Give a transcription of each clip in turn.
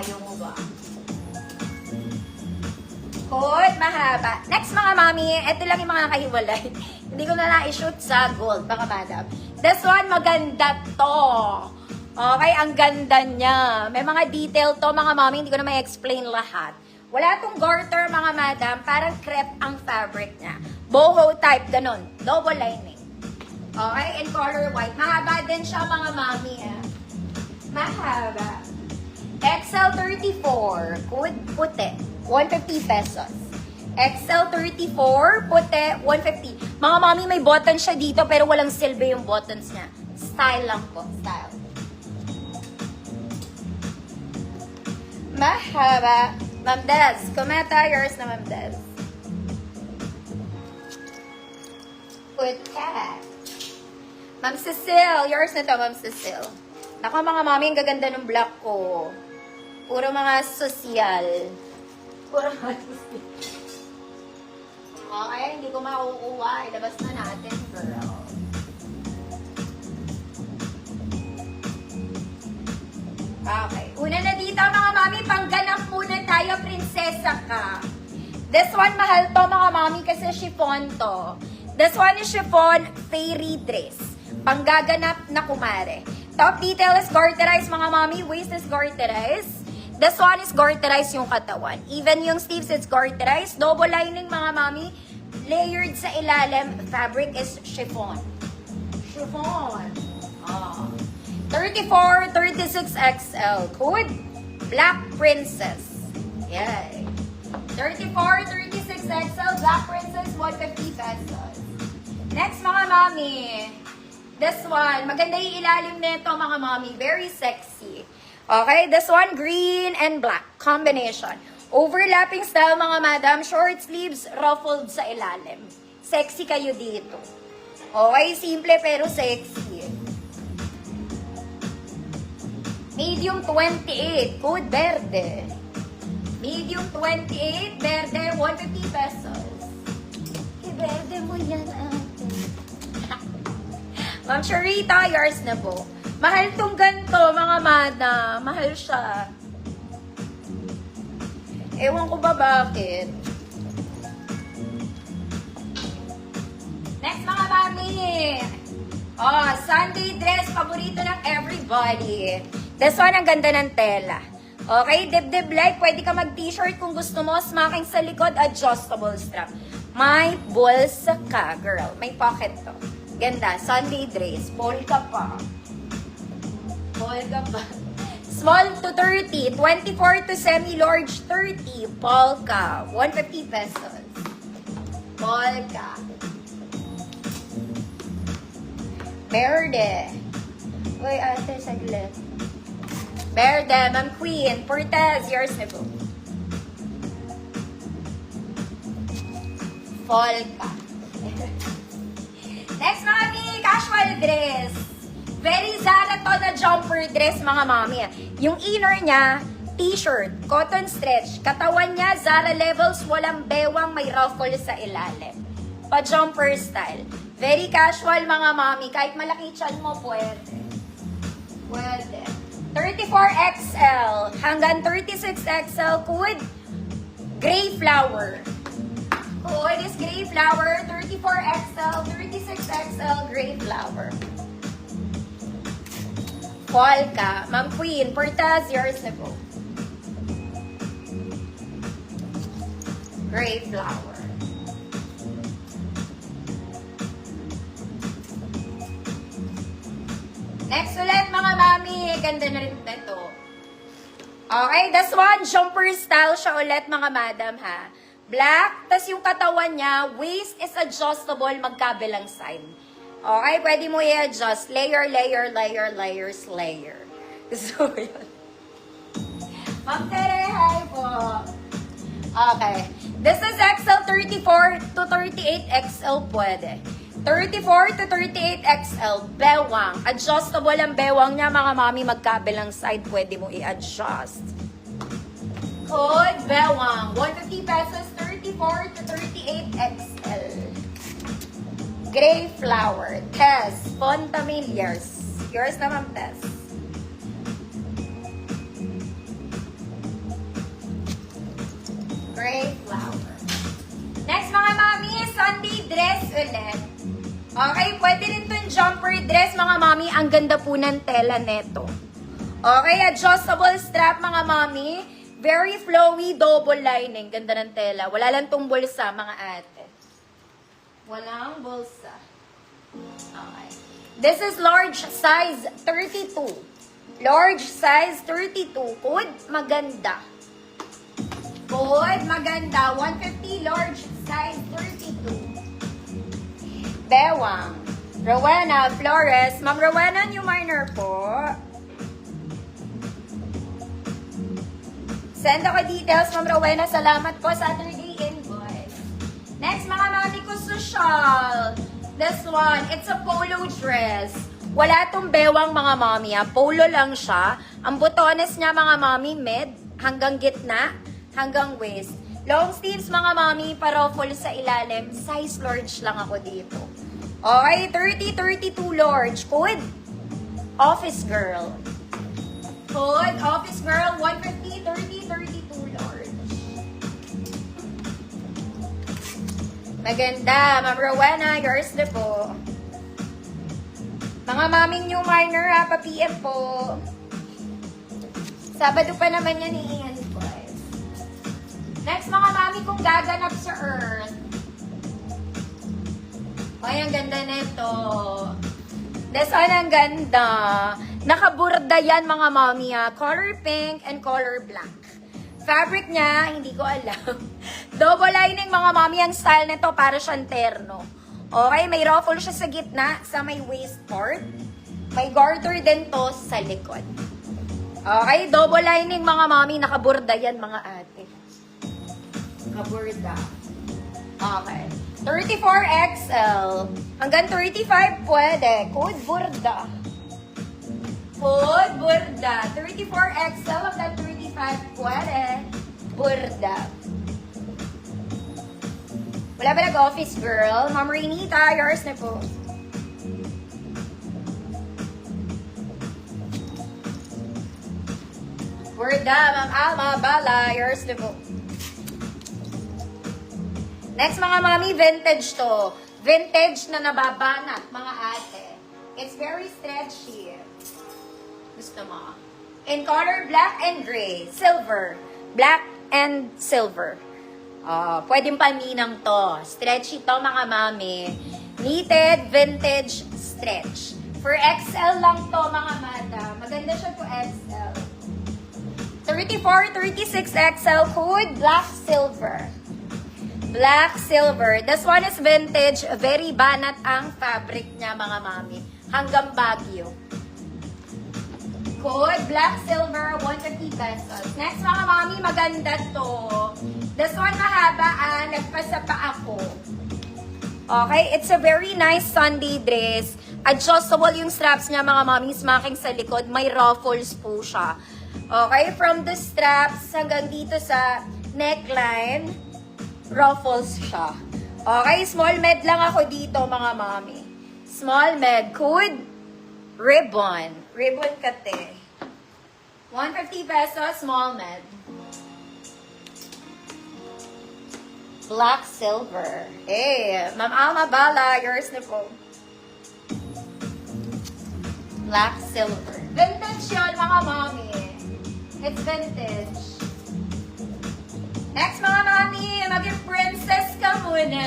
Ayaw mo ba? Good, mahaba. Next mga mami, ito lang yung mga nakahiwalay. Hindi ko na na-shoot sa gold, mga madam. This one, maganda to. Okay, ang ganda niya. May mga detail to, mga mami, hindi ko na may explain lahat. Wala tong garter, mga madam. Parang crepe ang fabric niya. Boho type, ganun. Double lining. Okay, in color white. Mahaba din siya, mga mami. Mahaba. XL34, puti. 150 pesos. XL34, puti, 150. Mga mami, may button siya dito, pero walang silbi yung buttons niya. Style lang po, style. Mahaba. Ma'am Des, kumeta, yours na Ma'am Des. Puti. Ma'am Cecile, yours na to, Ma'am Cecile. Naku, mga mami, ang gaganda ng black ko. Puro mga sosyal. Puro mga sosyal. Okay, hindi ko makukuha. Ilabas na natin, girl. Okay. Una na dito, mga mami, pangganap muna tayo, prinsesa ka. This one, mahal to, mga mami, kasi chiffon to. This one is chiffon fairy dress. Panggaganap na kumare. Top detail is garterized, mga mami. Waist is garterized. This one is garterized yung katawan. Even yung sleeves, it's garterized. Double lining, mga mami. Layered sa ilalim. Fabric is chiffon. Chiffon. 34, 36 XL. Code? Black Princess. Yay. 34, 36 XL. Black Princess, 150 pesos. Next, mga mami. This one, maganda yung ilalim nito, mga mami. Very sexy. Okay, this one, green and black. Combination. Overlapping style, mga madam. Short sleeves, ruffled sa ilalim. Sexy kayo dito. Okay, simple pero sexy. Medium 28, code verde. Medium 28, verde, 150 pesos. I-verde mo yan, ate. Ma'am Sharita, yours na po. Mahal tong ganito, mga madam. Mahal siya. Ewan ko ba bakit. Next, mga mami. Sunday dress. Paborito ng everybody. This one, ang ganda ng tela. Okay, dibdib like. Pwede ka mag-t-shirt kung gusto mo. Smacking sa likod, adjustable strap. May bulsa ka, girl. May pocket to. Ganda. Sunday dress. Polka pa. Polka pa. Small to 30. 24 to semi-large 30. Polka. 150 pesos. Polka. Verde. Uy, ate, saglit. Verde, Ma'am Queen. Portez, yours na po. Polka. Next, mami, casual dress. Very Zara to na jumper dress, mga mami. Yung inner niya, t-shirt, cotton stretch. Katawan niya, Zara levels, walang bewang, may ruffle sa ilalim. Pa-jumper style. Very casual, mga mami. Kahit malaki tiyan mo, pwede. Pwede. 34XL hanggang 36XL. Code gray flower. Code is gray flower. 34XL, 36XL, gray flower. Polka. Ma'am Queen, Portaz, yours na po. Gray flower. Next ulit, mga mami. Ganda na rin ito. Okay, this one, jumper style siya ulit, mga madam, ha. Black, tas yung katawan niya, waist is adjustable, magkabilang side. Okay, pwede mo i-adjust. Layer, layer, layer, layers, layer. So, yun. Ma'am Tere, hi po. Okay. This is XL 34 to 38 XL pwede. 34 to 38 XL, bewang. Adjustable ang bewang niya, mga mami, magkabilang side, pwede mo i-adjust. Code, bewang. 150 pesos, 34 to 38 XL. Gray flower. Tess, Fontamilyars. Yours na, Ma'am Tess. ulit. Okay, pwede rin itong jumper dress, mga mami. Ang ganda po ng tela neto. Okay, adjustable strap, mga mami. Very flowy, double lining. Ganda ng tela. Wala lang tong bulsa, mga ate. Walang bulsa. Okay. This is large size 32. Large size 32. Code, maganda. Code, maganda. 150, large size 32. Bewang. Rowena Flores. Ma'am Rowena, new minor po. Send ako details, Ma'am Rowena. Salamat po, Saturday invoice. Next, mga mami ko, social. This one, it's a polo dress. Wala tong bewang, mga mami. Polo lang siya. Ang butones niya, mga mami, mid, hanggang gitna, hanggang waist. Long sleeves, mga mami, pa-ruffle sa ilalim. Size large lang ako dito. Okay, 30-32 large. Code, office girl. Code, office girl, 150, 30-32 large. Maganda. Ma'am Rowena, yours na po. Mga maming new minor, pa-PM po. Sabado pa naman yan i-Ian boys. Next, mga mami, kung gaganap sa Earth. Ay, ang ganda nito. This one, ang ganda. Nakaburda yan, mga mami, color pink and color black. Fabric niya, hindi ko alam. Double lining, mga mami, ang style nito para siyang terno. Okay, may ruffle siya sa gitna, sa may waist part. May garter din to sa likod. Okay, double lining, mga mami, nakaburda yan, mga ate. Nakaburda. Okay. 34XL. Hanggang 35 pwede. Code burda. Code burda. 34XL hanggang 35 pwede. Burda. Wala ba nag-office girl? Ma'am Renita, yours na po. Burda, Ma'am Alma, Bala, yours na po. Next, mga mami, vintage to. Vintage na nababanat, mga ate. It's very stretchy. Gusto mo? In color, black and gray. Silver. Black and silver. Pwedeng paminang to. Stretchy to, mga mami. Knitted, vintage, stretch. For XL lang to, mga mata. Maganda siya po XL. 34, 36 XL code, black, silver. Black, silver. This one is vintage. Very banat ang fabric niya, mga mami. Hanggang Baguio. Code, black, silver, 150 pesos. Next, mga mami, maganda to. This one mahaba, nagpasa pa ako. Okay, it's a very nice Sunday dress. Adjustable yung straps niya, mga mami, smacking sa likod. May ruffles po siya. Okay, from the straps hanggang dito sa neckline, ruffles siya. Okay, small med lang ako dito, mga mami. Small med. Code, ribbon. Ribbon kate. 150 pesos, small med. Black, silver. Eh, Ma'am Alma Bala, yours na po. Black, silver. Vintage yun, mga mami. It's vintage. Next, mga mami, maging princess ka muna.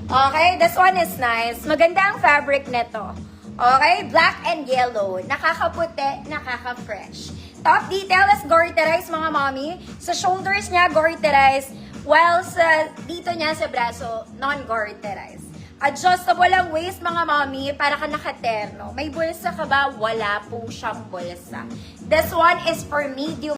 Okay, this one is nice. Maganda ang fabric nito. Okay, black and yellow. Nakakaputi, nakaka-fresh. Top detail is garterized, mga mami. Sa shoulders niya, garterized. While sa dito niya sa braso, non-garterized. Adjustable ang waist, mga mami, para ka nakaterno. May bulsa ka ba? Wala po siyang bulsa. This one is for medium